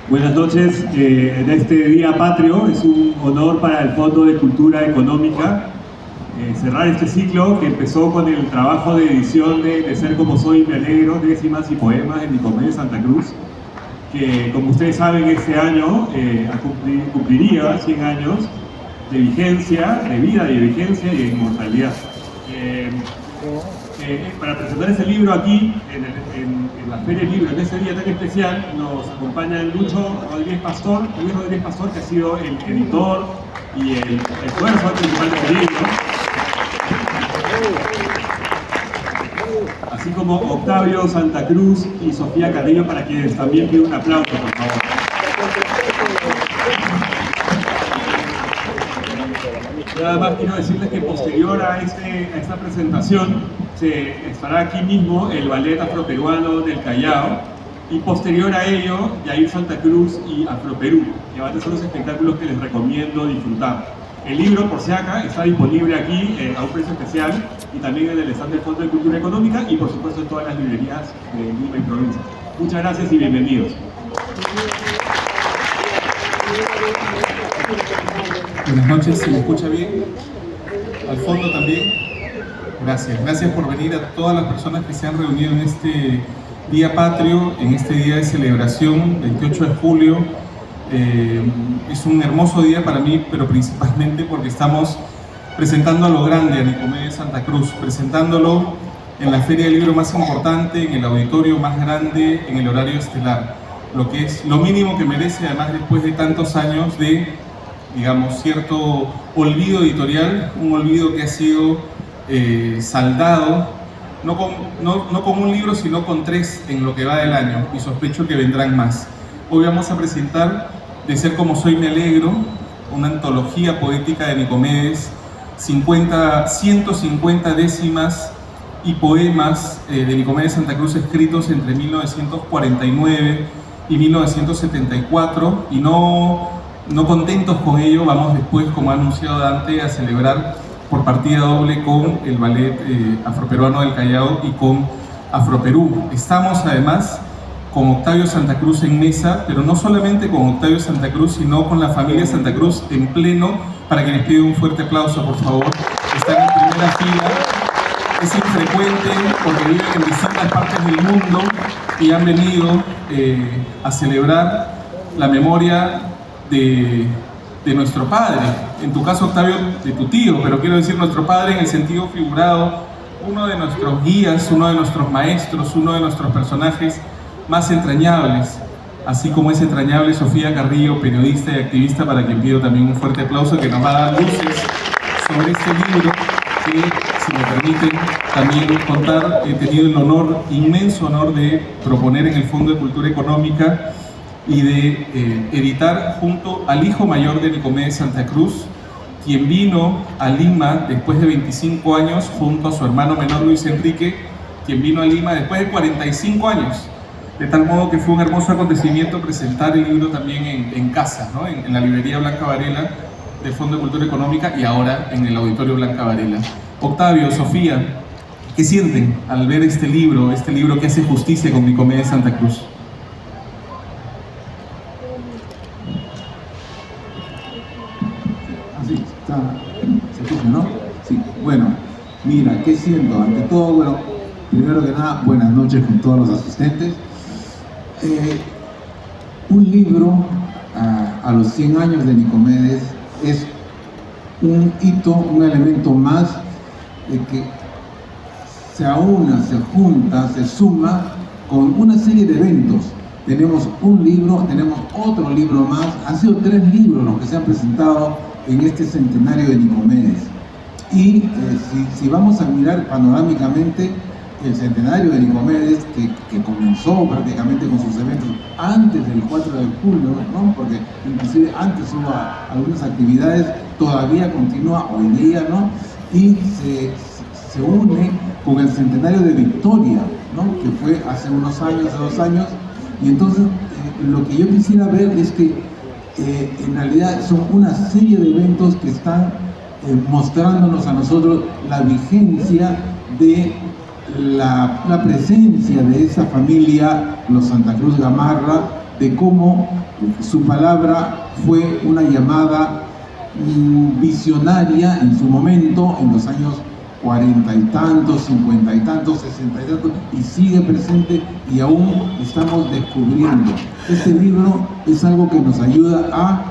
Buenas noches. En este día patrio es un honor para el Fondo de Cultura Económica cerrar este ciclo que empezó con el trabajo de edición de Ser como soy, me alegro, décimas y poemas de Nicomedes Santa Cruz, que como ustedes saben este año cumpliría 100 años de vigencia, de vida y de vigencia y de inmortalidad. Para presentar este libro aquí, en la Feria del Libro, en este día tan especial, nos acompañan Luis Rodríguez Pastor, que ha sido el editor y el esfuerzo principal del libro, así como Octavio Santa Cruz y Sofía Carrillo, para quienes también pido un aplauso, por favor. Nada más quiero decirles que posterior a esta presentación se estará aquí mismo el Ballet Afroperuano del Callao, y posterior a ello Yair Santa Cruz y Afroperú, que van a ser los espectáculos que les recomiendo disfrutar. El libro, por si acá, está disponible aquí a un precio especial y también en el stand del Fondo de Cultura Económica y por supuesto en todas las librerías de Lima y provincia. Muchas gracias y bienvenidos. Buenas noches, ¿se me escucha bien? Al fondo también. Gracias por venir a todas las personas que se han reunido en este día patrio, en este día de celebración, 28 de julio. Es un hermoso día para mí, pero principalmente porque estamos presentando a lo grande, a Nicomedes Santa Cruz, presentándolo en la feria del libro más importante, en el auditorio más grande, en el horario estelar, lo que es lo mínimo que merece, además después de tantos años de, digamos, cierto olvido editorial, un olvido que ha sido saldado, no con un libro, sino con 3 en lo que va del año, y sospecho que vendrán más. Hoy vamos a presentar De Ser como soy, me alegro, una antología poética de Nicomedes, 150 décimas y poemas de Nicomedes Santa Cruz escritos entre 1949 y 1974, y no contentos con ello, vamos después, como ha anunciado Dante, a celebrar por partida doble con el Ballet Afroperuano del Callao y con Afroperú. Estamos además con Octavio Santa Cruz en mesa, pero no solamente con Octavio Santa Cruz, sino con la familia Santa Cruz en pleno, para que les pido un fuerte aplauso, por favor. Están en primera fila. Es infrecuente porque viven en distintas partes del mundo y han venido a celebrar la memoria de nuestro padre, en tu caso, Octavio, de tu tío, pero quiero decir nuestro padre en el sentido figurado, uno de nuestros guías, uno de nuestros maestros, uno de nuestros personajes más entrañables, así como es entrañable Sofía Carrillo, periodista y activista, para quien pido también un fuerte aplauso, que nos va a dar luces sobre este libro que, si me permiten también contar, he tenido el honor, inmenso honor, de proponer en el Fondo de Cultura Económica y de editar junto al hijo mayor de Nicomedes Santa Cruz, quien vino a Lima después de 25 años junto a su hermano menor Luis Enrique, quien vino a Lima después de 45 años. De tal modo que fue un hermoso acontecimiento presentar el libro también en casa, ¿no? en la librería Blanca Varela del Fondo de Cultura Económica y ahora en el auditorio Blanca Varela. Octavio, Sofía, ¿qué sienten al ver este libro que hace justicia con Nicomedes Santa Cruz? ¿Se escucha, no? Sí, bueno, mira, ¿qué siento? Ante todo, bueno, primero que nada, buenas noches con todos los asistentes. Un libro a los 100 años de Nicomedes es un hito, un elemento más de que se aúna, se junta, se suma con una serie de eventos. Tenemos un libro, tenemos otro libro más, han sido 3 libros los que se han presentado en este centenario de Nicomedes. Y si vamos a mirar panorámicamente el centenario de Nicomedes, que comenzó prácticamente con sus eventos antes del 4 de julio, ¿no? Porque inclusive antes hubo algunas actividades, todavía continúa hoy día, ¿no? Y se une con el centenario de Victoria, ¿no? Que fue hace unos años, hace 2 años, y entonces lo que yo quisiera ver es que en realidad son una serie de eventos que están mostrándonos a nosotros la vigencia de la presencia de esa familia, los Santa Cruz Gamarra, de cómo su palabra fue una llamada visionaria en su momento, en los años 40 y tantos, 50 y tantos, 60 y tantos, y sigue presente y aún estamos descubriendo. Este libro es algo que nos ayuda a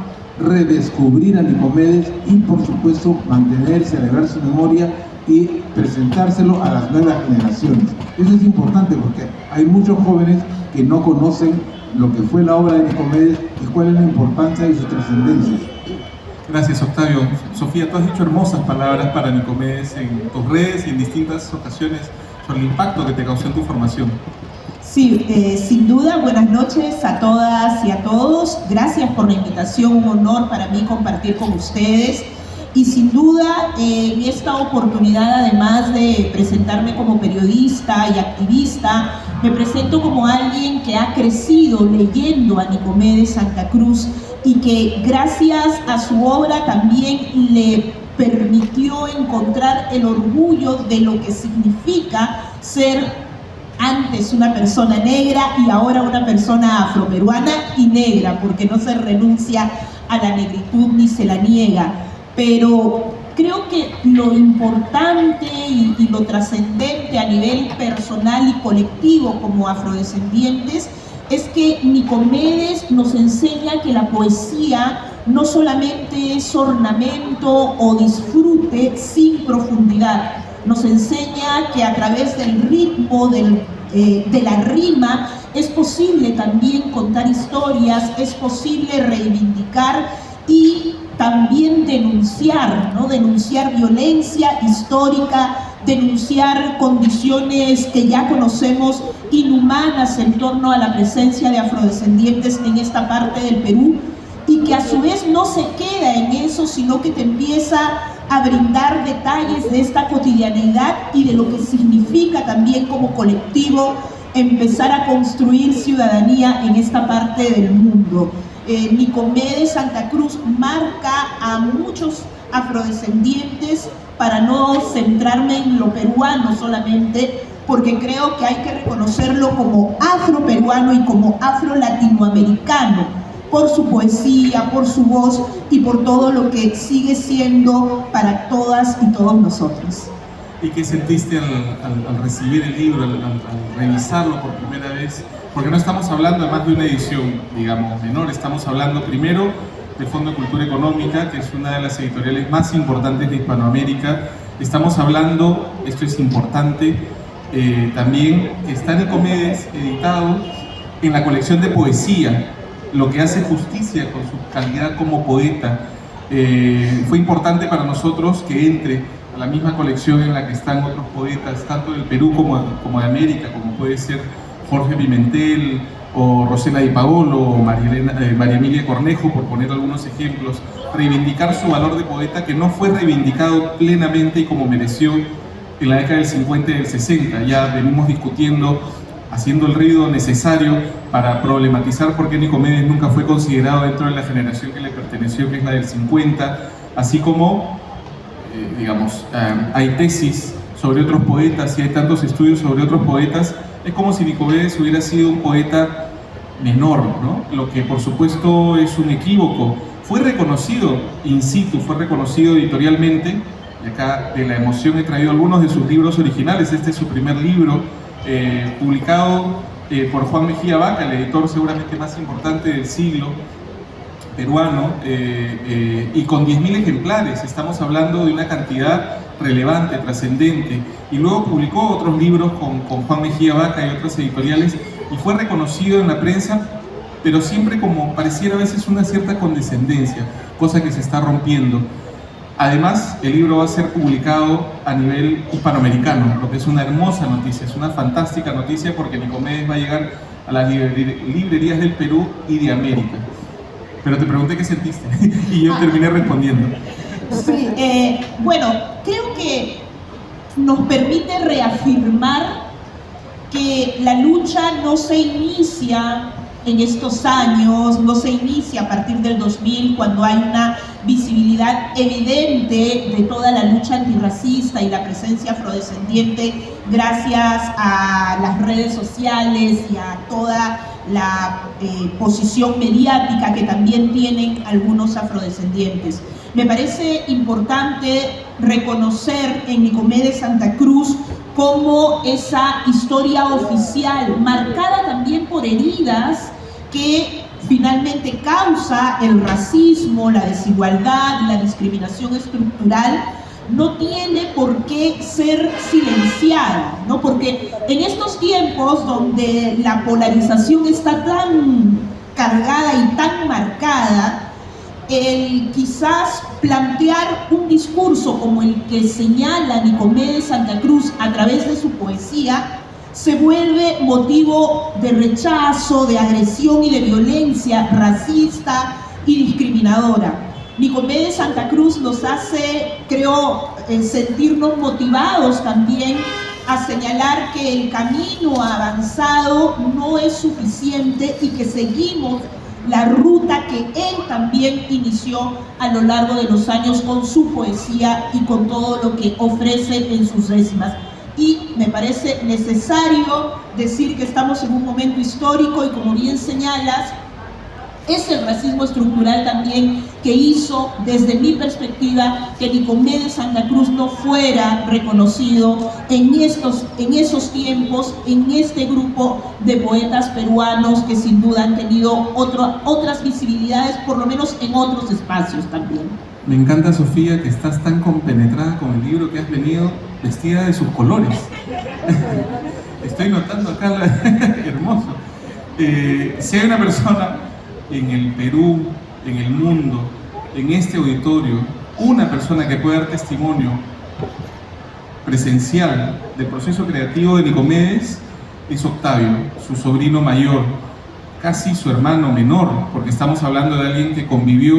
redescubrir a Nicomedes y, por supuesto, mantener, celebrar su memoria y presentárselo a las nuevas generaciones. Eso es importante porque hay muchos jóvenes que no conocen lo que fue la obra de Nicomedes y cuál es la importancia y su trascendencia. Gracias, Octavio. Sofía, tú has dicho hermosas palabras para Nicomedes en tus redes y en distintas ocasiones sobre el impacto que te causó en tu formación. Sí, sin duda, buenas noches a todas y a todos. Gracias por la invitación, un honor para mí compartir con ustedes. Y sin duda, en esta oportunidad, además de presentarme como periodista y activista, me presento como alguien que ha crecido leyendo a Nicomedes Santa Cruz y que gracias a su obra también le permitió encontrar el orgullo de lo que significa ser antes una persona negra y ahora una persona afroperuana y negra, porque no se renuncia a la negritud ni se la niega. Pero creo que lo importante y lo trascendente a nivel personal y colectivo como afrodescendientes es que Nicomedes nos enseña que la poesía no solamente es ornamento o disfrute sin profundidad. Nos enseña que a través del ritmo, de la rima, es posible también contar historias, es posible reivindicar y también denunciar, ¿no? Denunciar violencia histórica, denunciar condiciones que ya conocemos inhumanas en torno a la presencia de afrodescendientes en esta parte del Perú, y que a su vez no se queda en eso, sino que te empieza a brindar detalles de esta cotidianidad y de lo que significa también como colectivo empezar a construir ciudadanía en esta parte del mundo. Nicomedes Santa Cruz marca a muchos afrodescendientes, para no centrarme en lo peruano solamente, porque creo que hay que reconocerlo como afroperuano y como afro-latinoamericano, por su poesía, por su voz y por todo lo que sigue siendo para todas y todos nosotros. ¿Y qué sentiste al recibir el libro, al revisarlo por primera vez? Porque no estamos hablando además de una edición, digamos, menor, estamos hablando primero del Fondo de Cultura Económica, que es una de las editoriales más importantes de Hispanoamérica. Estamos hablando, esto es importante, también que está Nicomedes editado en la colección de poesía, lo que hace justicia con su calidad como poeta. Fue importante para nosotros que entre a la misma colección en la que están otros poetas, tanto del Perú como de América, como puede ser Jorge Pimentel, o Rosela Di Paolo, o María Emilia Cornejo, por poner algunos ejemplos. Reivindicar su valor de poeta, que no fue reivindicado plenamente y como mereció en la década del 50 y del 60. Ya venimos discutiendo, haciendo el ruido necesario para problematizar por qué Nicomedes nunca fue considerado dentro de la generación que le perteneció, que es la del 50, así como, digamos, hay tesis sobre otros poetas y hay tantos estudios sobre otros poetas. Es como si Nicomedes hubiera sido un poeta menor, ¿no? Lo que por supuesto es un equívoco. Fue reconocido in situ, fue reconocido editorialmente, y acá de La Emoción he traído algunos de sus libros originales. Este es su primer libro, publicado por Juan Mejía Vaca, el editor seguramente más importante del siglo peruano, y con 10.000 ejemplares. Estamos hablando de una cantidad relevante, trascendente, y luego publicó otros libros con Juan Mejía Vaca y otras editoriales, y fue reconocido en la prensa, pero siempre como pareciera a veces una cierta condescendencia, cosa que se está rompiendo. Además, el libro va a ser publicado a nivel hispanoamericano, lo que es una hermosa noticia, es una fantástica noticia, porque Nicomedes va a llegar a las librerías del Perú y de América. Pero te pregunté qué sentiste y yo terminé respondiendo. Sí, bueno, creo que nos permite reafirmar que la lucha no se inicia en estos años, no se inicia a partir del 2000, cuando hay una visibilidad evidente de toda la lucha antirracista y la presencia afrodescendiente gracias a las redes sociales y a toda la posición mediática que también tienen algunos afrodescendientes. Me parece importante reconocer en Nicomedes Santa Cruz como esa historia oficial, marcada también por heridas que finalmente causa el racismo, la desigualdad, la discriminación estructural, no tiene por qué ser silenciada, ¿no? Porque en estos tiempos donde la polarización está tan cargada y tan marcada, el quizás plantear un discurso como el que señala Nicomedes Santa Cruz a través de su poesía se vuelve motivo de rechazo, de agresión y de violencia racista y discriminadora. Nicomedes Santa Cruz nos hace, creo, sentirnos motivados también a señalar que el camino avanzado no es suficiente y que seguimos la ruta que él también inició a lo largo de los años con su poesía y con todo lo que ofrece en sus décimas. Y me parece necesario decir que estamos en un momento histórico y, como bien señalas, es el racismo estructural también que hizo, desde mi perspectiva, que Nicomedes Santa Cruz no fuera reconocido en esos tiempos, en este grupo de poetas peruanos que sin duda han tenido otras visibilidades, por lo menos en otros espacios también. Me encanta, Sofía, que estás tan compenetrada con el libro que has venido vestida de sus colores. Estoy notando acá, hermoso. Si hay una persona en el Perú, en el mundo, en este auditorio, una persona que puede dar testimonio presencial del proceso creativo de Nicomedes, es Octavio, su sobrino mayor, casi su hermano menor, porque estamos hablando de alguien que convivió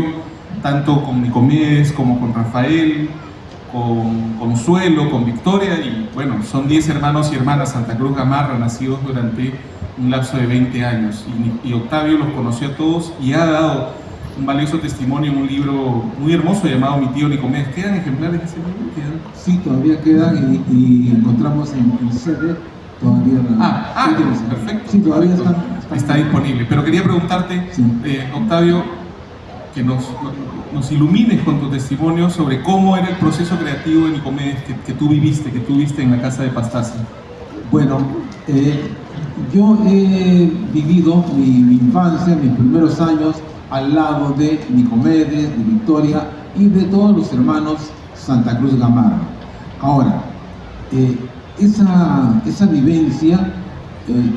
tanto con Nicomedes como con Rafael, con Consuelo, con Victoria, y bueno, son 10 hermanos y hermanas Santa Cruz Gamarra, nacidos durante un lapso de 20 años, y Octavio los conoció a todos y ha dado un valioso testimonio en un libro muy hermoso llamado Mi tío Nicomedes. ¿Quedan ejemplares de ese libro? ¿Quedan? Sí, todavía quedan y encontramos en CD todavía. Perfecto. Sí, todavía perfecto. Está disponible. Pero quería preguntarte, sí, Octavio, que nos ilumines con tu testimonio sobre cómo era el proceso creativo de Nicomedes que tú viviste en la casa de Pastaza. Bueno, yo he vivido mi infancia, mis primeros años, al lado de Nicomedes, de Victoria y de todos los hermanos Santa Cruz Gamarra. Ahora, esa vivencia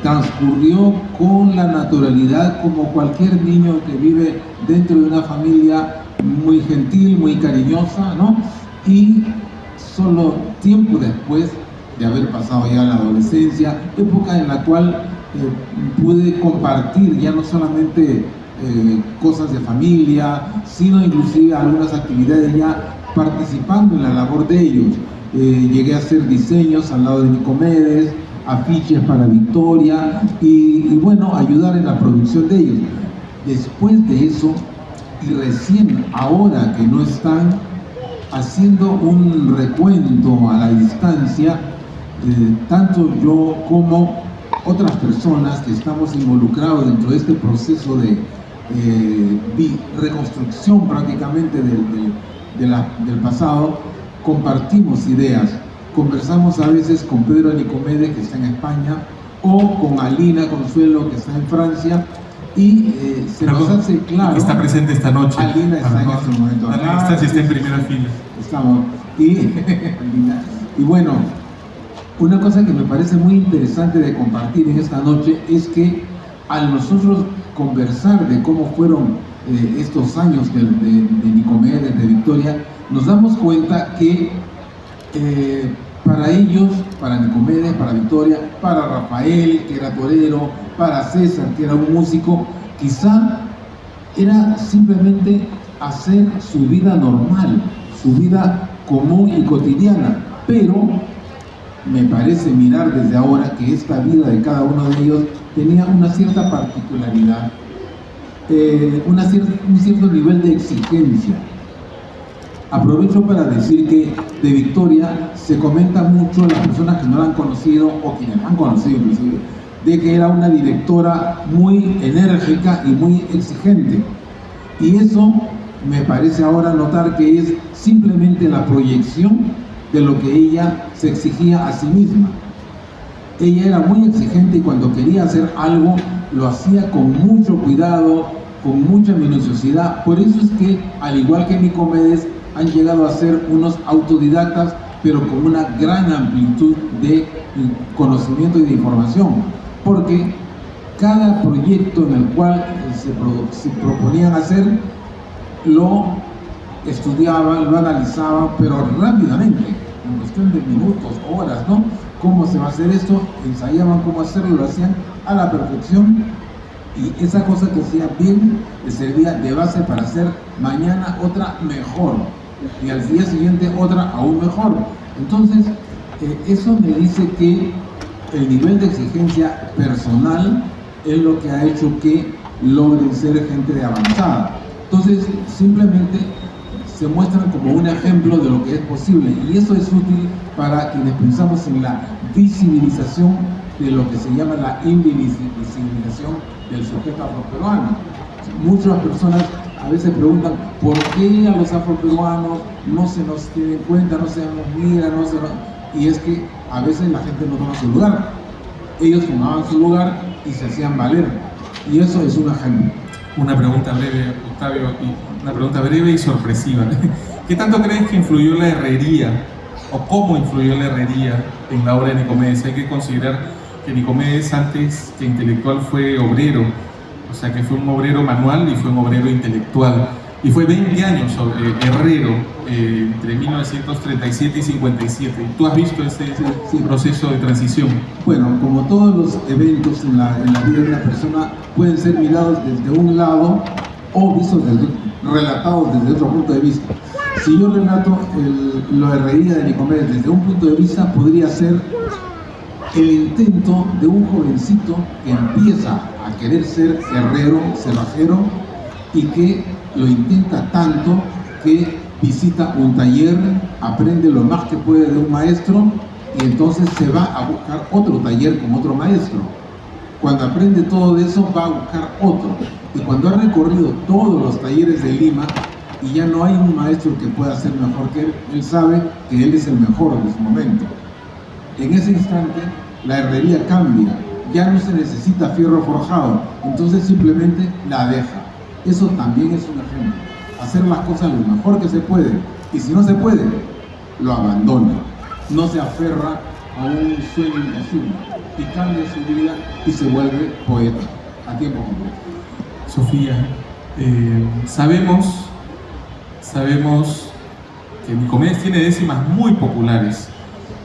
transcurrió con la naturalidad como cualquier niño que vive dentro de una familia muy gentil, muy cariñosa, ¿no? Y solo tiempo después de haber pasado ya la adolescencia, época en la cual pude compartir ya no solamente cosas de familia, sino inclusive algunas actividades ya participando en la labor de ellos. Llegué a hacer diseños al lado de Nicomedes, afiches para Victoria y bueno, ayudar en la producción de ellos. Después de eso, y recién ahora que no están, haciendo un recuento a la distancia, tanto yo como otras personas que estamos involucrados dentro de este proceso de reconstrucción prácticamente del pasado, compartimos ideas. Conversamos a veces con Pedro Nicomedes, que está en España, o con Alina Consuelo, que está en Francia, y se nos hace claro... Está presente esta noche. Alina está en este momento acá. Está en primera fila. Estamos. Y bueno, una cosa que me parece muy interesante de compartir en esta noche es que al nosotros conversar de cómo fueron estos años de Nicomedes, de Victoria, nos damos cuenta que para ellos, para Nicomedes, para Victoria, para Rafael, que era torero, para César, que era un músico, quizá era simplemente hacer su vida normal, su vida común y cotidiana, pero me parece mirar desde ahora que esta vida de cada uno de ellos tenía una cierta particularidad, un cierto nivel de exigencia. Aprovecho para decir que de Victoria se comenta mucho, las personas que no la han conocido o quienes la han conocido inclusive, de que era una directora muy enérgica y muy exigente. Y eso me parece ahora notar que es simplemente la proyección de lo que ella se exigía a sí misma. Ella era muy exigente y cuando quería hacer algo lo hacía con mucho cuidado, con mucha minuciosidad. Por eso es que, al igual que Nicomedes, han llegado a ser unos autodidactas, pero con una gran amplitud de conocimiento y de información, porque cada proyecto en el cual se proponían hacer, lo estudiaban, lo analizaban, pero rápidamente, en cuestión de minutos, horas, ¿no? ¿Cómo se va a hacer esto? Ensayaban cómo hacerlo, lo hacían a la perfección, y esa cosa que hacía bien les servía de base para hacer mañana otra mejor, y al día siguiente otra aún mejor. Entonces, eso me dice que el nivel de exigencia personal es lo que ha hecho que logren ser gente de avanzada. Entonces, simplemente se muestran como un ejemplo de lo que es posible, y eso es útil para quienes pensamos en la visibilización de lo que se llama la invisibilización del sujeto afroperuano. Muchas personas a veces preguntan por qué a los afroperuanos no se nos tiene en cuenta, no se nos mira, y es que a veces la gente no toma su lugar. Ellos tomaban su lugar y se hacían valer, y eso es un ejemplo. Una pregunta breve, Octavio, y una pregunta breve y sorpresiva. ¿Qué tanto crees que influyó la herrería, o cómo influyó la herrería en la obra de Nicomedes? Hay que considerar que Nicomedes, antes que intelectual, fue obrero, o sea que fue un obrero manual y fue un obrero intelectual, y fue 20 años herrero, entre 1937 y 57. ¿Tú has visto ese proceso de transición? Bueno, como todos los eventos en la vida de una persona pueden ser mirados desde un lado o vistos relatados desde otro punto de vista. Si yo relato la herrería de Nicomedes desde un punto de vista, podría ser el intento de un jovencito que empieza a querer ser herrero, cerrajero, y que lo intenta tanto que visita un taller, aprende lo más que puede de un maestro, y entonces se va a buscar otro taller con otro maestro. Cuando aprende todo de eso, va a buscar otro. Y cuando ha recorrido todos los talleres de Lima y ya no hay un maestro que pueda ser mejor que él sabe que él es el mejor en su momento. En ese instante, la herrería cambia, ya no se necesita fierro forjado, entonces simplemente la deja. Eso también es un ejemplo. Hacer las cosas lo mejor que se puede, y si no se puede, lo abandona. No se aferra a un sueño imposible, y cambia su vida y se vuelve poeta a tiempo completo. Sofía, sabemos que Nicomedes tiene décimas muy populares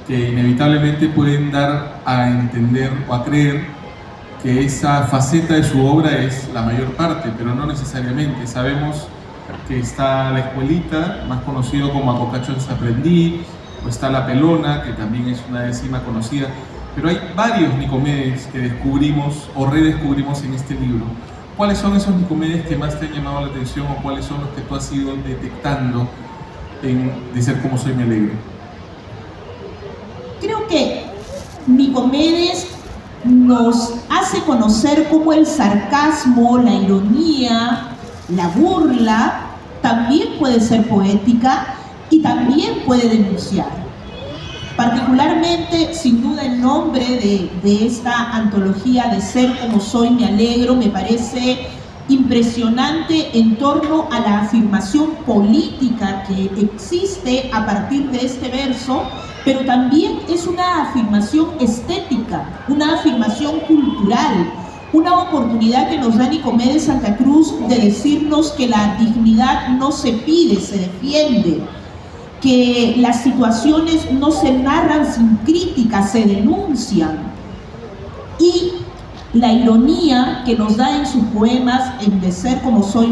que inevitablemente pueden dar a entender o a creer que esa faceta de su obra es la mayor parte, pero no necesariamente. Sabemos que está La Escuelita, más conocido como Acocacho Desaprendí, o está La Pelona, que también es una décima conocida, pero hay varios Nicomedes que descubrimos o redescubrimos en este libro. ¿Cuáles son esos Nicomedes que más te han llamado la atención, o cuáles son los que tú has ido detectando en De Ser Como Soy Me Alegro? Creo que Nicomedes nos hace conocer cómo el sarcasmo, la ironía, la burla también puede ser poética y también puede denunciar. Particularmente, sin duda, el nombre de esta antología De Ser Como Soy Me Alegro me parece impresionante en torno a la afirmación política que existe a partir de este verso, pero también es una afirmación estética, una afirmación cultural, una oportunidad que nos da Nicomedes Santa Cruz de decirnos que la dignidad no se pide, se defiende, que las situaciones no se narran sin crítica, se denuncian. Y la ironía que nos da en sus poemas, en De Ser Como Soy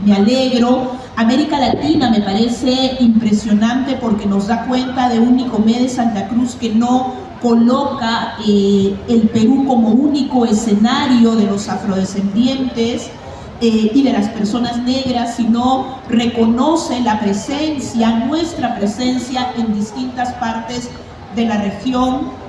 me Alegro. América Latina me parece impresionante porque nos da cuenta de un Nicomedes Santa Cruz que no coloca el Perú como único escenario de los afrodescendientes y de las personas negras, sino reconoce la presencia, nuestra presencia en distintas partes de la región.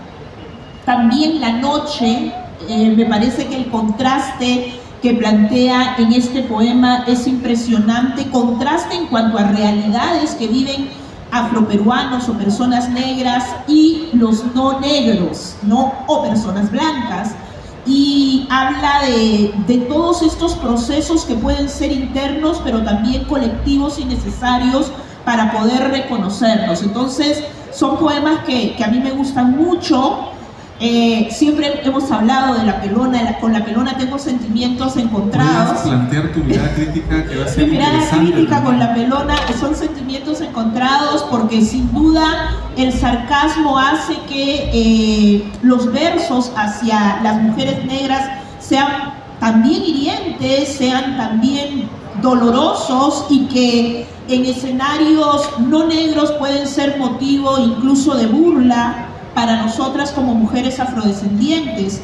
También la noche, me parece que el contraste que plantea en este poema es impresionante, contraste en cuanto a realidades que viven afroperuanos o personas negras y los no negros, ¿no? O personas blancas, y habla de todos estos procesos que pueden ser internos pero también colectivos y necesarios para poder reconocernos. Entonces son poemas que a mí me gustan mucho. Siempre hemos hablado de La Pelona. Con La Pelona tengo sentimientos encontrados. ¿Puedes plantear tu mirada crítica que va a ser Mi mirada interesante crítica con también? La Pelona son sentimientos encontrados, porque sin duda el sarcasmo hace que los versos hacia las mujeres negras sean también hirientes, sean también dolorosos, y que en escenarios no negros pueden ser motivo incluso de burla para nosotras como mujeres afrodescendientes.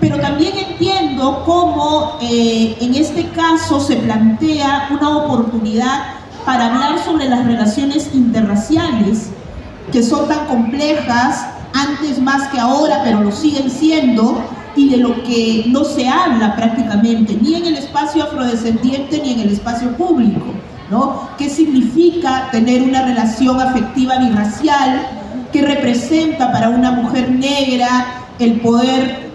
Pero también entiendo cómo en este caso se plantea una oportunidad para hablar sobre las relaciones interraciales, que son tan complejas, antes más que ahora, pero lo siguen siendo, y de lo que no se habla prácticamente, ni en el espacio afrodescendiente ni en el espacio público, ¿no? ¿Qué significa tener una relación afectiva birracial? ¿Qué representa para una mujer negra el poder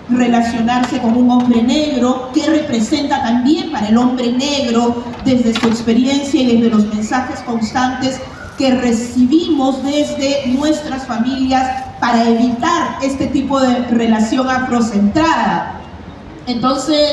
relacionarse con un hombre negro? ¿Qué representa también para el hombre negro desde su experiencia y desde los mensajes constantes que recibimos desde nuestras familias para evitar este tipo de relación afrocentrada? Entonces,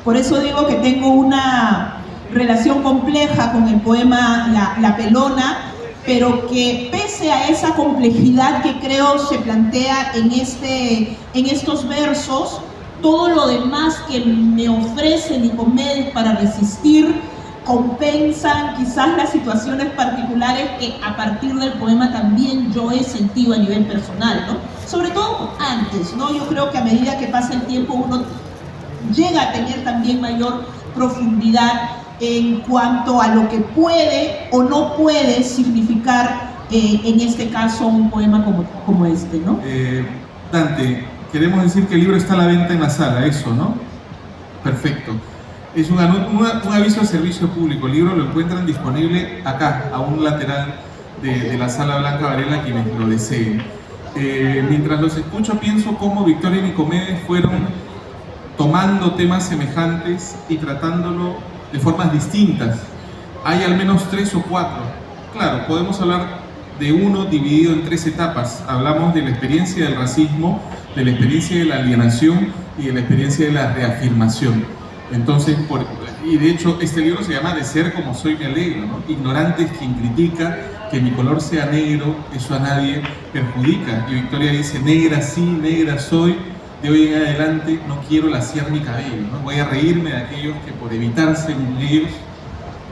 por eso digo que tengo una relación compleja con el poema La Pelona, pero que pese a esa complejidad que creo se plantea en estos versos, todo lo demás que me ofrece Nicomedes para resistir compensan quizás las situaciones particulares que a partir del poema también yo he sentido a nivel personal, ¿no? Sobre todo antes, ¿no? Yo creo que a medida que pasa el tiempo uno llega a tener también mayor profundidad en cuanto a lo que puede o no puede significar en este caso un poema como este, ¿no? Dante, queremos decir que el libro está a la venta en la sala, eso, ¿no? Perfecto. Es un aviso de servicio público. El libro lo encuentran disponible acá, a un lateral de la Sala Blanca Varela, quienes lo deseen. Mientras los escucho, pienso cómo Victoria y Nicomedes fueron tomando temas semejantes y tratándolo de formas distintas. Hay al menos 3 o 4. Claro, podemos hablar de uno dividido en 3 etapas. Hablamos de la experiencia del racismo, de la experiencia de la alienación y de la experiencia de la reafirmación. Entonces, y de hecho este libro se llama De ser como soy me alegro, ¿no? Ignorante es quien critica, que mi color sea negro, eso a nadie perjudica. Y Victoria dice, negra sí, negra soy, de hoy en adelante no quiero laciar mi cabello, ¿no? Voy a reírme de aquellos que por evitarse en ellos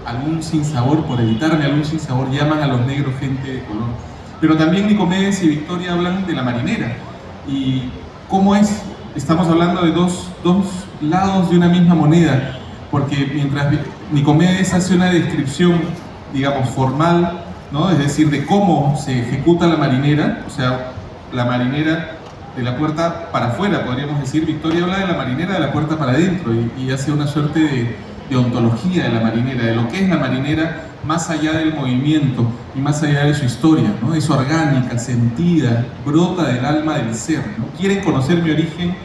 algún sinsabor, por evitarme algún sinsabor, llaman a los negros gente de color. Pero también Nicomedes y Victoria hablan de la marinera. ¿Y cómo es? Estamos hablando de dos lados de una misma moneda, porque mientras Nicomedes hace una descripción, digamos, formal, ¿no? Es decir, de cómo se ejecuta la marinera, o sea, la marinera de la puerta para afuera, podríamos decir. Victoria habla de la marinera de la puerta para adentro y hace una suerte de ontología de la marinera, de lo que es la marinera más allá del movimiento y más allá de su historia, ¿no? Es orgánica, sentida, brota del alma del ser, ¿no? Quieren conocer mi origen,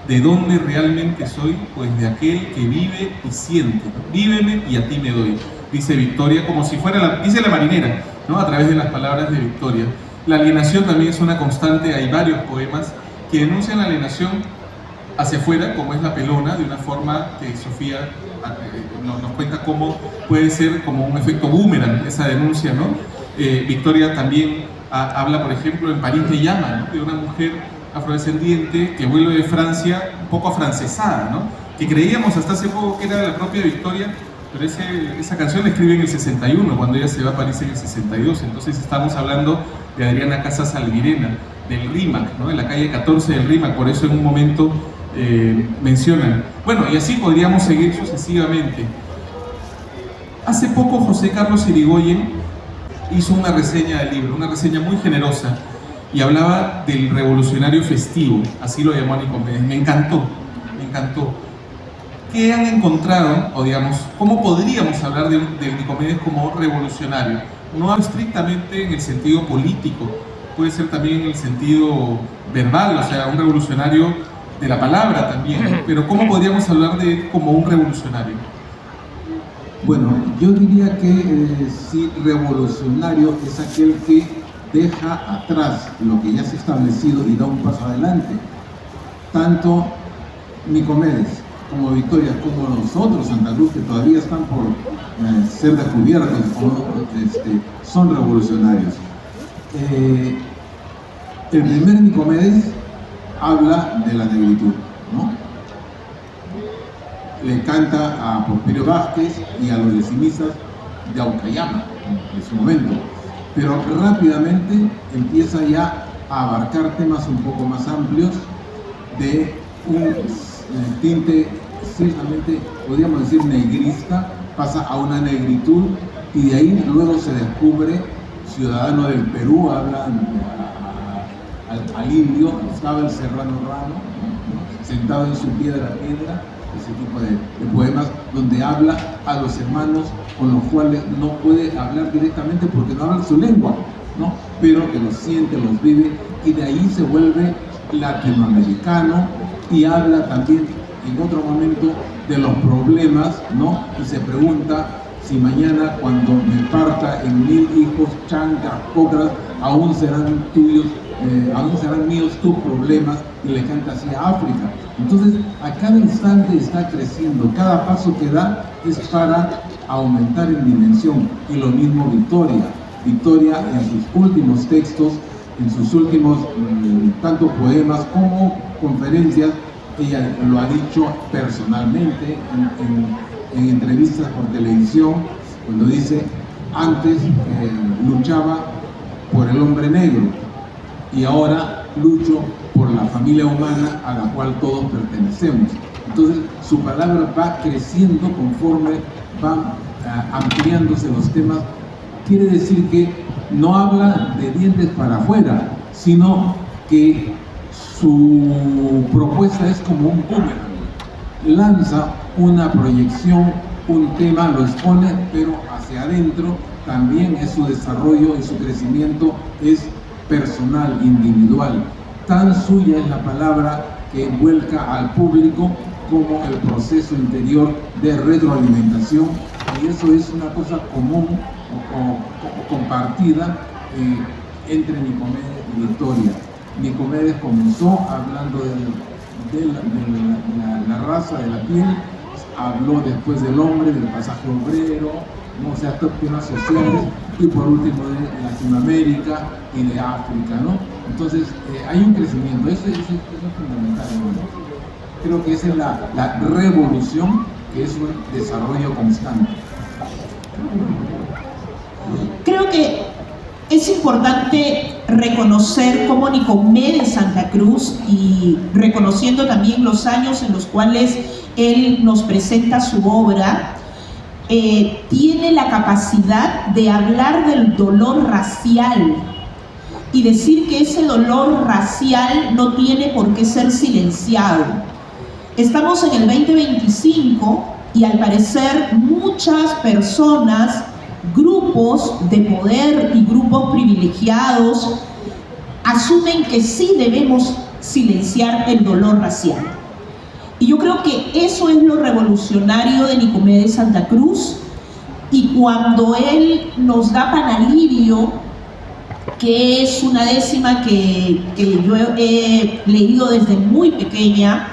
de dónde realmente soy, pues de aquel que vive y siente, ¿no? Víveme y a ti me doy, dice Victoria, como si fuera dice la marinera, ¿no? A través de las palabras de Victoria. La alienación también es una constante. Hay varios poemas que denuncian la alienación hacia afuera, como es La Pelona, de una forma que Sofía nos cuenta cómo puede ser como un efecto boomerang esa denuncia, ¿no? Victoria también habla, por ejemplo, en París me llama, ¿no? De una mujer afrodescendiente que vuelve de Francia un poco afrancesada, ¿no? Que creíamos hasta hace poco que era la propia Victoria, pero esa canción la escribe en el 61, cuando ella se va a París en el 62. Entonces estamos hablando de Adriana Casas Alvirena, del RIMAC, ¿no? En la calle 14 del RIMAC, por eso en un momento mencionan. Bueno, y así podríamos seguir sucesivamente. Hace poco José Carlos Irigoyen hizo una reseña del libro, una reseña muy generosa, y hablaba del revolucionario festivo, así lo llamó Nicomedes. Me encantó, me encantó. ¿Qué han encontrado, o digamos, cómo podríamos hablar de Nicomedes como revolucionario? No hablo estrictamente en el sentido político, puede ser también en el sentido verbal, o sea, un revolucionario de la palabra también, pero ¿cómo podríamos hablar de él como un revolucionario? Bueno, yo diría que sí, revolucionario es aquel que deja atrás lo que ya se ha establecido y da un paso adelante. Tanto Nicomedes como Victoria, como nosotros, Santa Cruz, que todavía están por ser descubiertos, son revolucionarios. El primer Nicomedes habla de la negritud, ¿no? Le canta a Porfirio Vázquez y a los decimistas de Aucayama en su momento, pero rápidamente empieza ya a abarcar temas un poco más amplios de un tinte ciertamente, podríamos decir, negrista, pasa a una negritud y de ahí luego se descubre ciudadano del Perú, habla al indio, estaba el serrano rano, sentado en su piedra, ese tipo de poemas donde habla a los hermanos con los cuales no puede hablar directamente porque no hablan su lengua, ¿no? Pero que los siente, los vive, y de ahí se vuelve latinoamericano y habla también en otro momento de los problemas, ¿no? Y se pregunta si mañana cuando me parta en 1000 hijos, chancas, cocras, aún serán tuyos, aún serán míos tus problemas, y le canta hacia África. Entonces, a cada instante está creciendo, cada paso que da es para aumentar en dimensión, y lo mismo Victoria. Victoria en sus últimos textos, en sus últimos tanto poemas como conferencias, ella lo ha dicho personalmente en entrevistas por televisión, cuando dice, antes luchaba por el hombre negro y ahora lucho por la familia humana a la cual todos pertenecemos. Entonces su palabra va creciendo conforme van ampliándose los temas. Quiere decir que no habla de dientes para afuera, sino que su propuesta es como un boomerang. Lanza una proyección, un tema, lo expone, pero hacia adentro también es su desarrollo y su crecimiento es personal, individual. Tan suya es la palabra que vuelca al público como el proceso interior de retroalimentación, y eso es una cosa común o compartida entre Nicomedes y Victoria. Nicomedes comenzó hablando de la raza, de la piel, habló después del hombre, del pasaje obrero, ¿no? O sea, temas sociales, y por último de Latinoamérica y de África, ¿no? Entonces, hay un crecimiento, eso es fundamental, ¿no? Creo que esa es la revolución, que es un desarrollo constante. Creo que es importante reconocer cómo Nicomedes Santa Cruz, y reconociendo también los años en los cuales él nos presenta su obra, tiene la capacidad de hablar del dolor racial y decir que ese dolor racial no tiene por qué ser silenciado. Estamos en el 2025 y al parecer muchas personas, grupos de poder y grupos privilegiados asumen que sí debemos silenciar el dolor racial. Y yo creo que eso es lo revolucionario de Nicomedes Santa Cruz, y cuando él nos da Panalivio, que es una décima que yo he leído desde muy pequeña,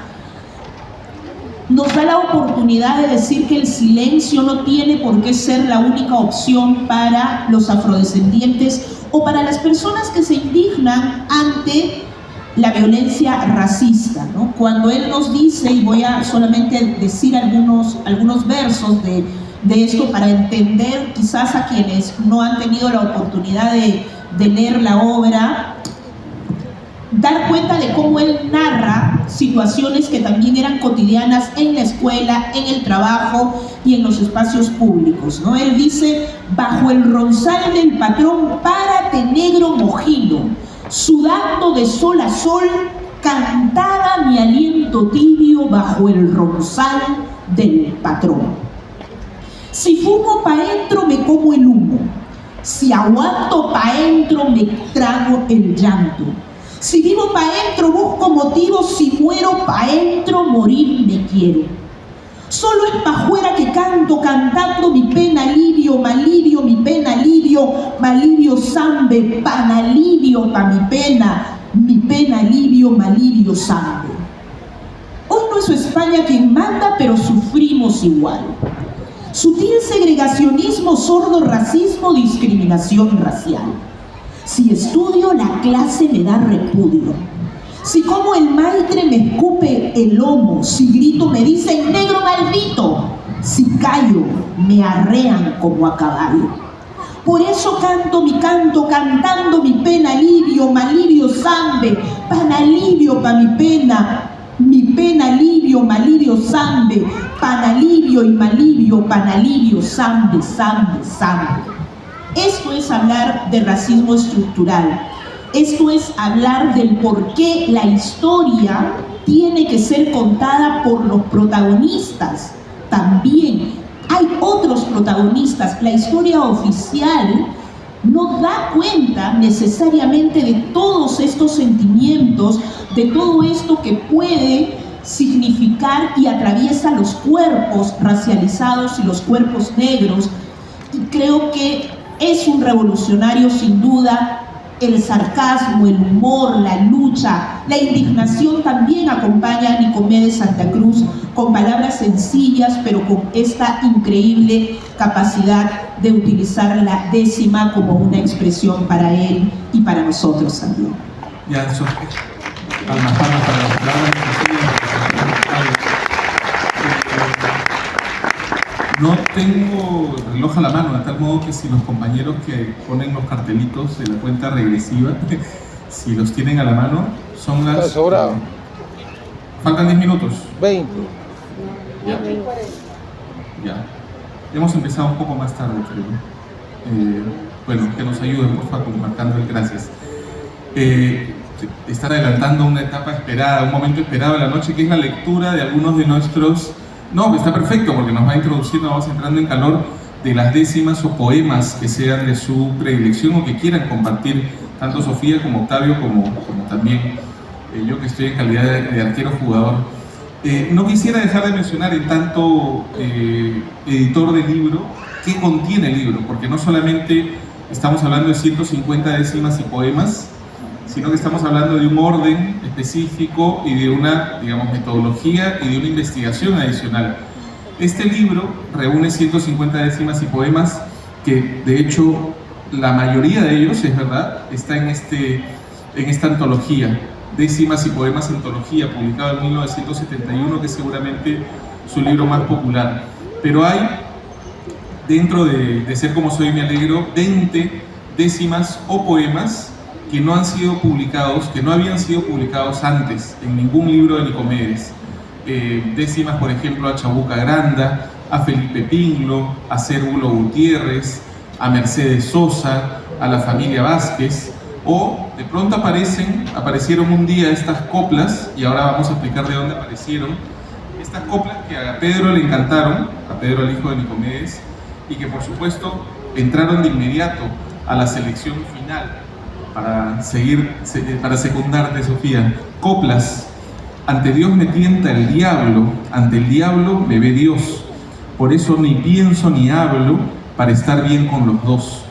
nos da la oportunidad de decir que el silencio no tiene por qué ser la única opción para los afrodescendientes o para las personas que se indignan ante la violencia racista, ¿no? Cuando él nos dice, y voy a solamente decir algunos versos de esto para entender quizás a quienes no han tenido la oportunidad de leer la obra, dar cuenta de cómo él narra situaciones que también eran cotidianas en la escuela, en el trabajo y en los espacios públicos, ¿no? Él dice, bajo el ronzal del patrón, párate negro mojino, Sudando de sol a sol, cantaba mi aliento tibio bajo el ronzal del patrón. Si fumo pa' entro me como el humo, si aguanto pa' entro me trago el llanto. Si vivo pa' entro busco motivos, si muero pa' entro morir me quiero. Solo es pa' fuera que canto, cantando mi pena alivio, malivio mi pena alivio, malivio zambe, panalivio pa' mi pena alivio, malivio zambe. Hoy no es España quien manda, pero sufrimos igual. Sutil segregacionismo, sordo racismo, discriminación racial. Si estudio, la clase me da repudio. Si como el maitre me escupe el lomo, si grito me dicen negro maldito, si callo me arrean como a caballo. Por eso canto mi canto, cantando mi pena alivio, malivio zambe, panalivio pa' mi pena alivio, malivio zambe, panalivio y malivio, panalivio zambe, zambe, zambe. Esto es hablar de racismo estructural. Esto es hablar del por qué la historia tiene que ser contada por los protagonistas. También hay otros protagonistas. La historia oficial no da cuenta necesariamente de todos estos sentimientos, de todo esto que puede significar y atraviesa los cuerpos racializados y los cuerpos negros. Y creo que es un revolucionario sin duda. El sarcasmo, el humor, la lucha, la indignación también acompaña a Nicomedes Santa Cruz con palabras sencillas, pero con esta increíble capacidad de utilizar la décima como una expresión para él y para nosotros también. Ya, eso. Palmas para las palabras. No tengo reloj a la mano, de tal modo que si los compañeros que ponen los cartelitos de la cuenta regresiva, si los tienen a la mano, son las... Está sobrado. Faltan 10 minutos. 20. Ya. Hemos empezado un poco más tarde, creo. Bueno, que nos ayuden, por favor, marcando el gracias. Están adelantando una etapa esperada, un momento esperado de la noche, que es la lectura de algunos de nuestros... No, está perfecto, porque nos va introduciendo, vamos entrando en calor de las décimas o poemas que sean de su predilección o que quieran compartir, tanto Sofía como Octavio, como también yo, que estoy en calidad de arquero jugador. No quisiera dejar de mencionar, en tanto editor del libro, qué contiene el libro, porque no solamente estamos hablando de 150 décimas y poemas, sino que estamos hablando de un orden específico y de una, digamos, metodología y de una investigación adicional. Este libro reúne 150 décimas y poemas que, de hecho, la mayoría de ellos, es verdad, está en esta antología, Décimas y Poemas Antología, publicado en 1971, que es seguramente su libro más popular. Pero hay, dentro de Ser como soy me alegro, 20 décimas o poemas que no han sido publicados, que no habían sido publicados antes en ningún libro de Nicomedes. Décimas, por ejemplo, a Chabuca Granda, a Felipe Pinglo, a Cérvulo Gutiérrez, a Mercedes Sosa, a la familia Vázquez, o de pronto aparecieron un día estas coplas, y ahora vamos a explicar de dónde aparecieron, estas coplas que a Pedro le encantaron, a Pedro, el hijo de Nicomedes, y que por supuesto entraron de inmediato a la selección final, para secundarte, Sofía. Coplas. Ante Dios me tienta el diablo, ante el diablo me ve Dios. Por eso ni pienso ni hablo, para estar bien con los dos.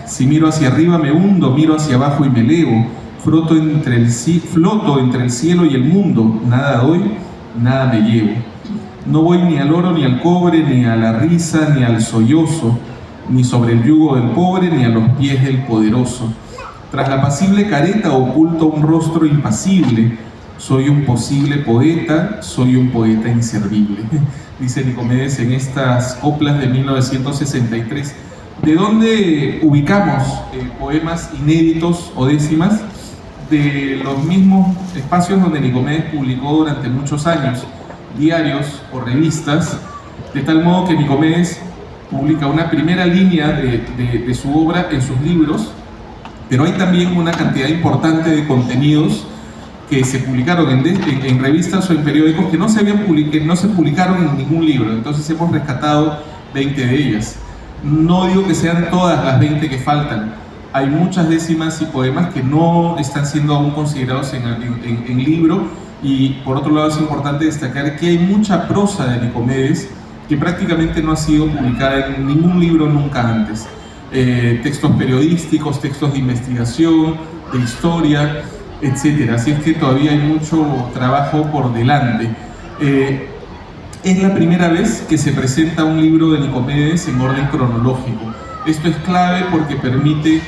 Si miro hacia arriba me hundo, miro hacia abajo y me elevo. Floto entre el cielo y el mundo, nada doy, nada me llevo. No voy ni al oro, ni al cobre, ni a la risa, ni al sollozo, ni sobre el yugo del pobre, ni a los pies del poderoso. Tras la pasible careta oculto un rostro impasible. Soy un posible poeta, soy un poeta inservible, dice Nicomedes en estas coplas de 1963. ¿De dónde ubicamos poemas inéditos o décimas? De los mismos espacios donde Nicomedes publicó durante muchos años, diarios o revistas, de tal modo que Nicomedes publica una primera línea de su obra en sus libros, Pero hay también una cantidad importante de contenidos que se publicaron en revistas o en periódicos que no se publicaron en ningún libro. Entonces hemos rescatado 20 de ellas. No digo que sean todas las 20 que faltan. Hay muchas décimas y poemas que no están siendo aún considerados en libro, y por otro lado es importante destacar que hay mucha prosa de Nicomedes que prácticamente no ha sido publicada en ningún libro nunca antes. Textos periodísticos, textos de investigación, de historia, etc. Así es que todavía hay mucho trabajo por delante. Es la primera vez que se presenta un libro de Nicomedes en orden cronológico. Esto es clave porque permite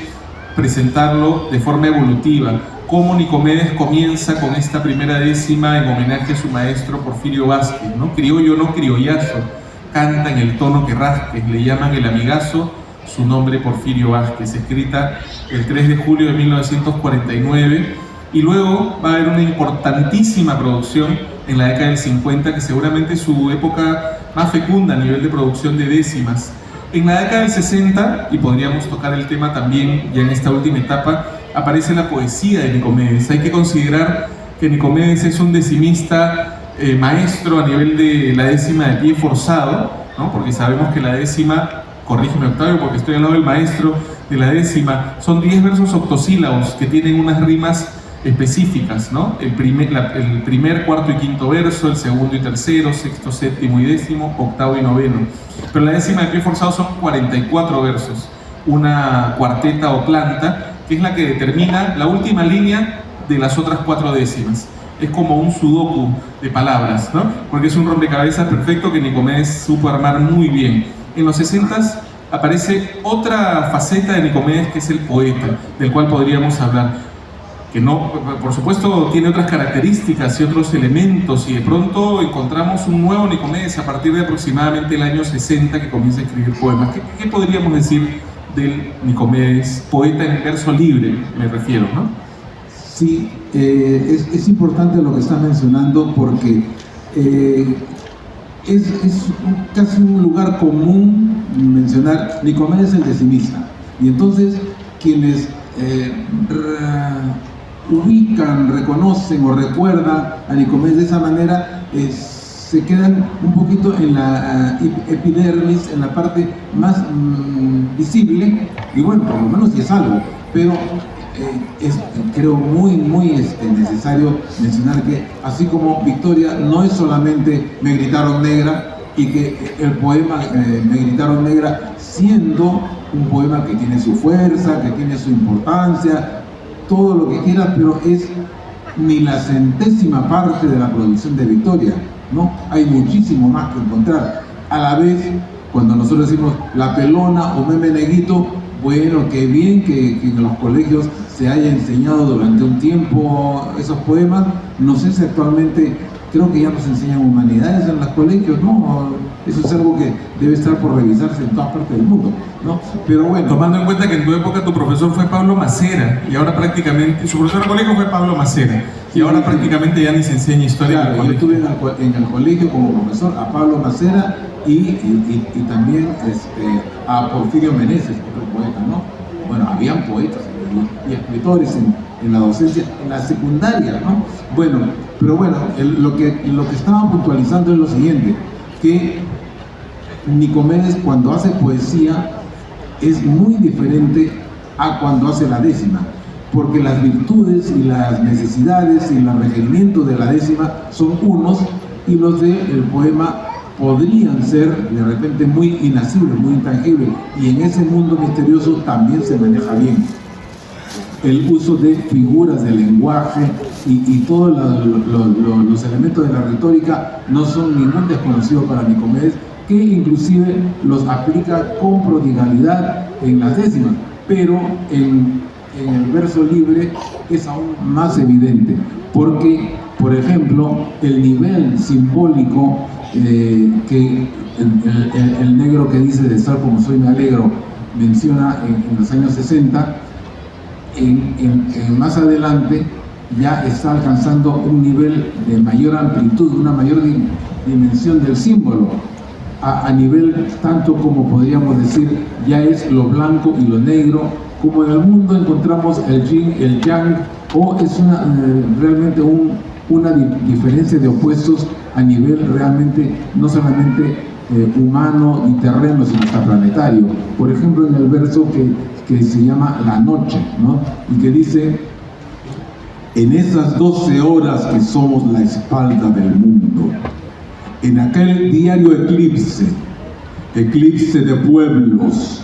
presentarlo de forma evolutiva. Cómo Nicomedes comienza con esta primera décima en homenaje a su maestro Porfirio Vázquez, ¿no? Criollo no criollazo, canta en el tono que rasques, le llaman el amigazo, su nombre Porfirio Vázquez, escrita el 3 de julio de 1949, y luego va a haber una importantísima producción en la década del 50, que seguramente es su época más fecunda a nivel de producción de décimas. En la década del 60, y podríamos tocar el tema también ya en esta última etapa, aparece la poesía de Nicomedes. Hay que considerar que Nicomedes es un decimista maestro a nivel de la décima de pie forzado, ¿no? Porque sabemos que la décima, corrígeme Octavio porque estoy al lado del maestro, de la décima son 10 versos octosílabos que tienen unas rimas específicas, ¿no? El primer, cuarto y quinto verso, el segundo y tercero, sexto, séptimo y décimo, octavo y noveno. Pero la décima de pie forzado son 44 versos, una cuarteta o planta, que es la que determina la última línea de las otras 4 décimas. Es como un sudoku de palabras, ¿no? Porque es un rompecabezas perfecto que Nicomedes supo armar muy bien. En los 60s aparece otra faceta de Nicomedes, que es el poeta, del cual podríamos hablar, que no, por supuesto, tiene otras características y otros elementos, y de pronto encontramos un nuevo Nicomedes a partir de aproximadamente el año 60, que comienza a escribir poemas. ¿Qué podríamos decir del Nicomedes, poeta en verso libre, me refiero, ¿no? Sí, es importante lo que está mencionando, porque es casi un lugar común mencionar Nicomedes el decimista, y entonces quienes ubican, reconocen o recuerdan a Nicomedes de esa manera se quedan un poquito en la epidermis, en la parte más visible, y bueno, por lo menos sí es algo, pero es, creo, muy necesario mencionar que así como Victoria no es solamente Me gritaron negra, y que el poema Me gritaron negra, siendo un poema que tiene su fuerza, que tiene su importancia, todo lo que quieras, pero es ni la centésima parte de la producción de Victoria, ¿no? Hay muchísimo más que encontrar. A la vez, cuando nosotros decimos La Pelona o Meme Neguito, bueno, qué bien que en los colegios se haya enseñado durante un tiempo esos poemas. No sé si actualmente, creo que ya nos enseñan humanidades en los colegios, ¿no? Eso es algo que debe estar por revisarse en todas partes del mundo, ¿no? Pero bueno. Tomando en cuenta que en tu época tu profesor fue Pablo Macera, y ahora prácticamente, su profesor de colegio fue Pablo Macera, y ahora prácticamente ya ni se enseña historia. Claro, yo estuve en el colegio como profesor a Pablo Macera y también a Porfirio Meneses, otro poeta, ¿no? Bueno, habían poetas y escritores en la docencia, en la secundaria, ¿no? Bueno, pero bueno, lo que estaba puntualizando es lo siguiente, que Nicomedes, cuando hace poesía, es muy diferente a cuando hace la décima, porque las virtudes y las necesidades y el requerimientos de la décima son unos, y los del poema podrían ser de repente muy inacibles, muy intangibles, y en ese mundo misterioso también se maneja bien el uso de figuras de lenguaje y todos los elementos de la retórica no son ningún desconocido para Nicomedes, que inclusive los aplica con prodigalidad en las décimas, pero en el verso libre es aún más evidente, porque, por ejemplo, el nivel simbólico que el negro que dice de estar como soy me alegro menciona en los años 60, más adelante ya está alcanzando un nivel de mayor amplitud, una mayor dimensión del símbolo, a nivel tanto como podríamos decir ya es lo blanco y lo negro como en el mundo encontramos el yin, el yang, o es realmente una diferencia de opuestos a nivel realmente no solamente humano y terreno, sino hasta planetario. Por ejemplo, en el verso que se llama La Noche, ¿no? Y que dice: en esas 12 horas que somos la espalda del mundo, en aquel diario eclipse, eclipse de pueblos,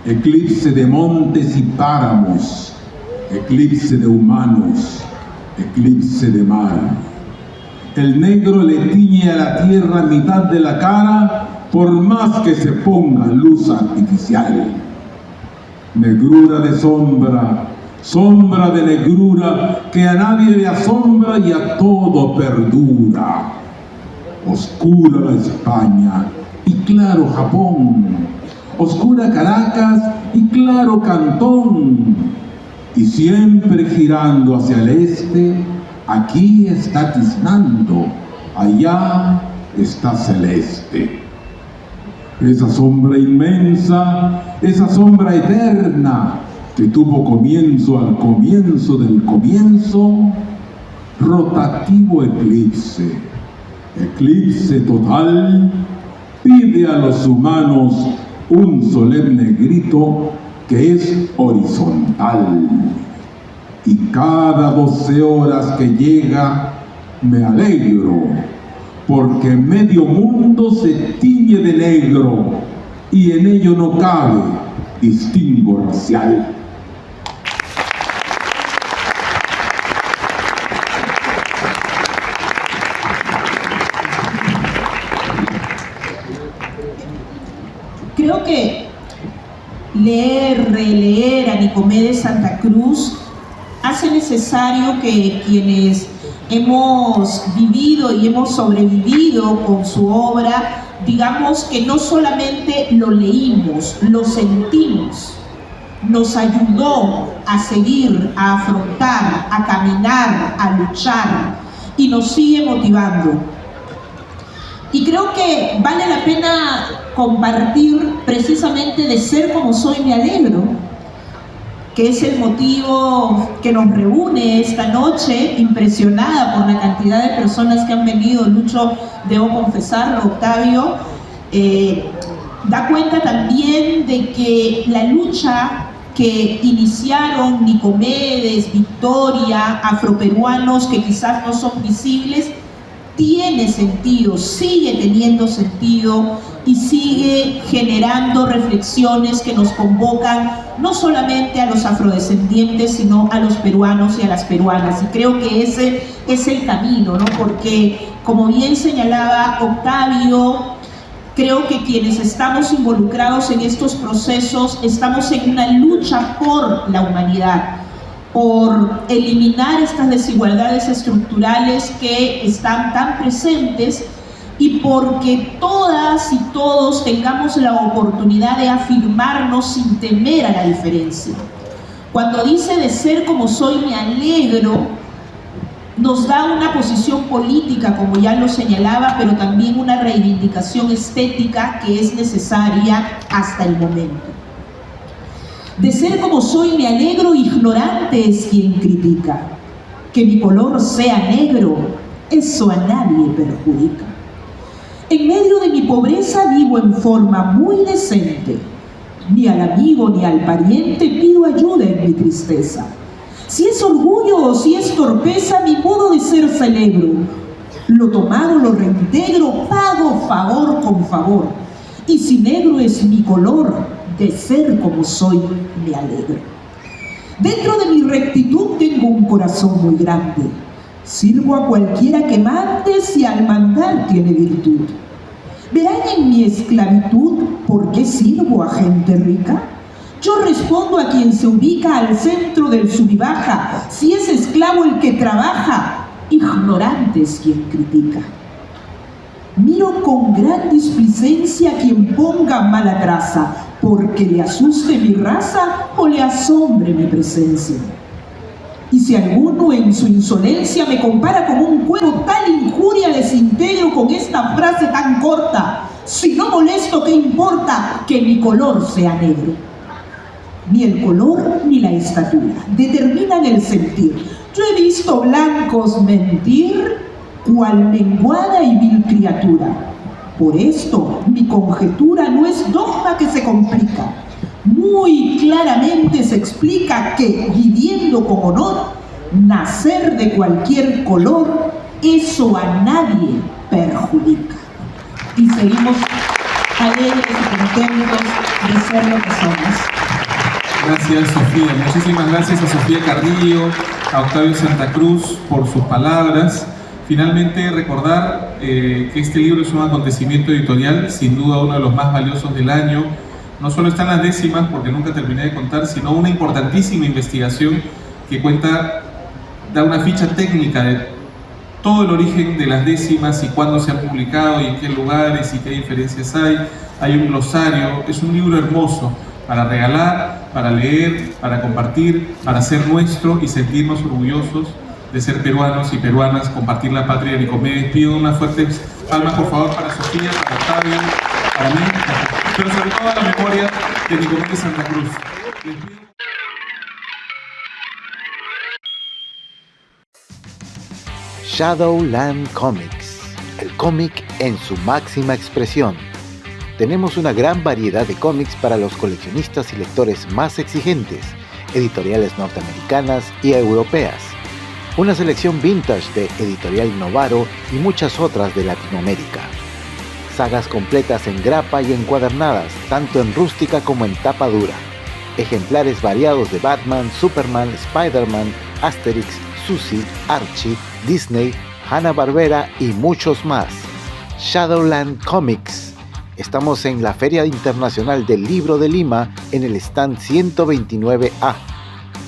eclipse de montes y páramos, eclipse de humanos, eclipse de mar. El negro le tiñe a la tierra mitad de la cara, por más que se ponga luz artificial. Negrura de sombra, sombra de negrura, que a nadie le asombra y a todo perdura. Oscura la España y claro Japón, oscura Caracas y claro Cantón, y siempre girando hacia el este, aquí está tiznando, allá está celeste. Esa sombra inmensa, esa sombra eterna, que tuvo comienzo al comienzo del comienzo, rotativo eclipse, eclipse total, pide a los humanos un solemne grito que es horizontal. Y cada 12 horas que llega me alegro, porque medio mundo se tiñe de negro y en ello no cabe distingo racial. Creo que leer, releer a Nicomedes Santa Cruz hace necesario que quienes hemos vivido y hemos sobrevivido con su obra, digamos que no solamente lo leímos, lo sentimos, nos ayudó a seguir, a afrontar, a caminar, a luchar y nos sigue motivando. Y creo que vale la pena compartir precisamente de Ser como soy me alegro, que es el motivo que nos reúne esta noche, impresionada por la cantidad de personas que han venido. Lucho, debo confesarlo, Octavio, da cuenta también de que la lucha que iniciaron Nicomedes, Victoria, afroperuanos que quizás no son visibles, tiene sentido, sigue teniendo sentido y sigue generando reflexiones que nos convocan no solamente a los afrodescendientes, sino a los peruanos y a las peruanas. Y creo que ese es el camino, ¿no? Porque, como bien señalaba Octavio, creo que quienes estamos involucrados en estos procesos estamos en una lucha por la humanidad, por eliminar estas desigualdades estructurales que están tan presentes y porque todas y todos tengamos la oportunidad de afirmarnos sin temer a la diferencia. Cuando dice de ser como soy me alegro, nos da una posición política, como ya lo señalaba, pero también una reivindicación estética que es necesaria hasta el momento. De ser como soy me alegro, ignorante es quien critica. Que mi color sea negro, eso a nadie perjudica. En medio de mi pobreza vivo en forma muy decente. Ni al amigo ni al pariente pido ayuda en mi tristeza. Si es orgullo o si es torpeza, mi modo de ser celebro. Lo tomado lo reintegro, pago favor con favor. Y si negro es mi color, de ser como soy me alegro. Dentro de mi rectitud tengo un corazón muy grande. Sirvo a cualquiera que mande si al mandar tiene virtud. ¿Verán en mi esclavitud por qué sirvo a gente rica? Yo respondo a quien se ubica al centro del sub y baja. Si es esclavo el que trabaja, ignorante es quien critica. Miro con gran displicencia a quien ponga mala traza, porque le asuste mi raza o le asombre mi presencia. Y si alguno en su insolencia me compara con un cuero, tal injuria les integro con esta frase tan corta: si no molesto, ¿qué importa? Que mi color sea negro. Ni el color ni la estatura determinan el sentir. Yo he visto blancos mentir, cual menguada y vil criatura. Por esto, mi conjetura no es dogma que se complica. Muy claramente se explica que, viviendo con honor, nacer de cualquier color, eso a nadie perjudica. Y seguimos alegres y contentos de ser lo que somos. Gracias, Sofía. Muchísimas gracias a Sofía Carrillo, a Octavio Santa Cruz por sus palabras. Finalmente, recordar que este libro es un acontecimiento editorial, sin duda uno de los más valiosos del año. No solo están las décimas, porque nunca terminé de contar, sino una importantísima investigación que da una ficha técnica de todo el origen de las décimas y cuándo se han publicado y en qué lugares y qué diferencias hay. Hay un glosario, es un libro hermoso para regalar, para leer, para compartir, para hacer nuestro y sentirnos orgullosos de ser peruanos y peruanas, compartir la patria de Nicomedes. Pido unas fuertes palmas, por favor, para Sofía, para Octavio, para mí, pero sobre todo a la memoria de Nicomedes Santa Cruz. Les pido... Shadowland Comics, el cómic en su máxima expresión. Tenemos una gran variedad de cómics para los coleccionistas y lectores más exigentes, editoriales norteamericanas y europeas. Una selección vintage de Editorial Novaro y muchas otras de Latinoamérica. Sagas completas en grapa y encuadernadas, tanto en rústica como en tapa dura. Ejemplares variados de Batman, Superman, Spider-Man, Asterix, Suzy, Archie, Disney, Hanna-Barbera y muchos más. Shadowland Comics. Estamos en la Feria Internacional del Libro de Lima en el stand 129A,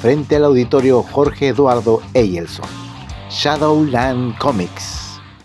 frente al auditorio Jorge Eduardo Eyelson. Shadowland Comics.